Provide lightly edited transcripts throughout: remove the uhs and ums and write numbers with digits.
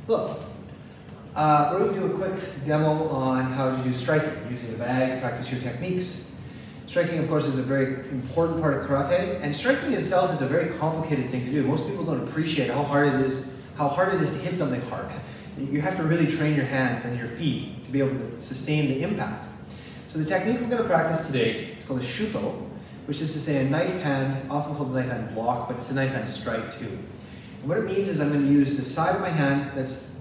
Look, we're going to do a quick demo on how to do striking using a bag, practice your techniques. Striking, of course, is a very important part of karate, and striking itself is a very complicated thing to do. Most people don't appreciate how hard it is to hit something hard. You have to really train your hands and your feet to be able to sustain the impact. So the technique we're going to practice today is called a shuto, which is to say a knife hand, often called a knife hand block, but it's a knife hand strike too. And what it means is I'm going to use the side of my hand that's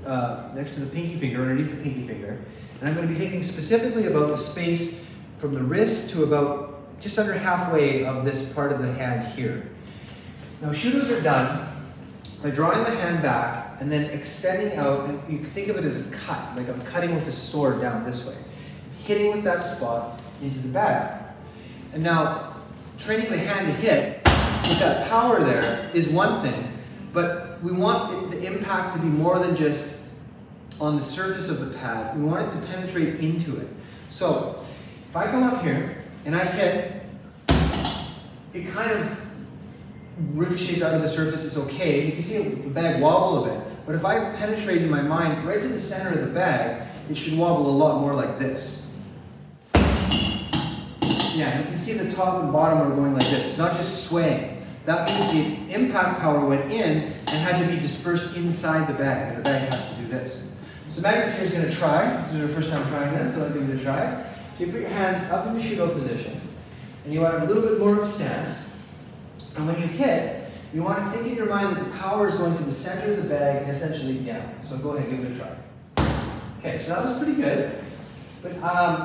next to the pinky finger, underneath the pinky finger, and I'm going to be thinking specifically about the space from the wrist to about just under halfway of this part of the hand here. Now shutos are done by drawing the hand back and then extending out, and you can think of it as a cut, like I'm cutting with a sword down this way, hitting with that spot into the bag. And now training the hand to hit with that power there is one thing, but we want the impact to be more than just on the surface of the pad. We want it to penetrate into it. So if I come up here and I hit, it kind of ricochets out of the surface, it's okay. You can see the bag wobble a bit, but if I penetrate in my mind right to the center of the bag, it should wobble a lot more like this. Yeah, you can see the top and bottom are going like this. It's not just swaying. That means the impact power went in and had to be dispersed inside the bag, and the bag has to do this. So Magnus here is going to try. This is her first time trying this, so I'll give it a try. So you put your hands up in the shuto position, and you want a little bit more of a stance. And when you hit, you want to think in your mind that the power is going to the center of the bag and essentially down. So go ahead, give it a try. Okay, so that was pretty good. But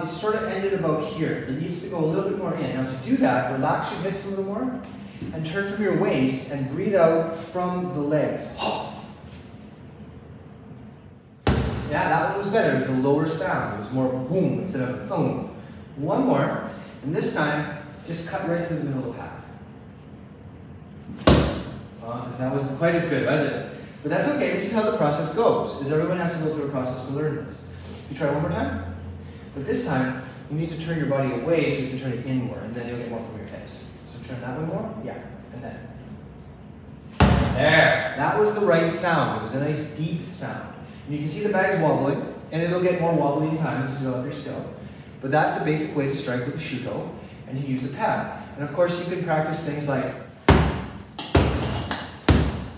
it sort of ended about here. It needs to go a little bit more in. Now to do that, relax your hips a little more and turn from your waist and breathe out from the legs. Yeah, that one was better. It was a lower sound. It was more boom instead of a boom. One more, and this time, just cut right to the middle of the pad. Because that wasn't quite as good, was it? But that's okay. This is how the process goes. Is everyone has to go through a process to learn this. You try one more time. But this time, you need to turn your body away so you can turn it inward, and then you'll get more from your hips. So turn that one more, yeah, and then. There, that was the right sound. It was a nice deep sound. And you can see the bag's wobbling, and it'll get more wobbly in time as you develop your skill. But that's a basic way to strike with a shuto, and to use a pad. And of course, you can practice things like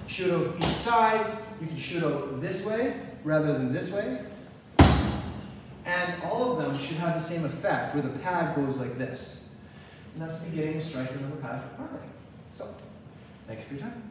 shuto each side. You can shuto this way rather than this way. And all of them should have the same effect, where the pad goes like this. And that's the beginning of striking on the pad for karate. So, thank you for your time.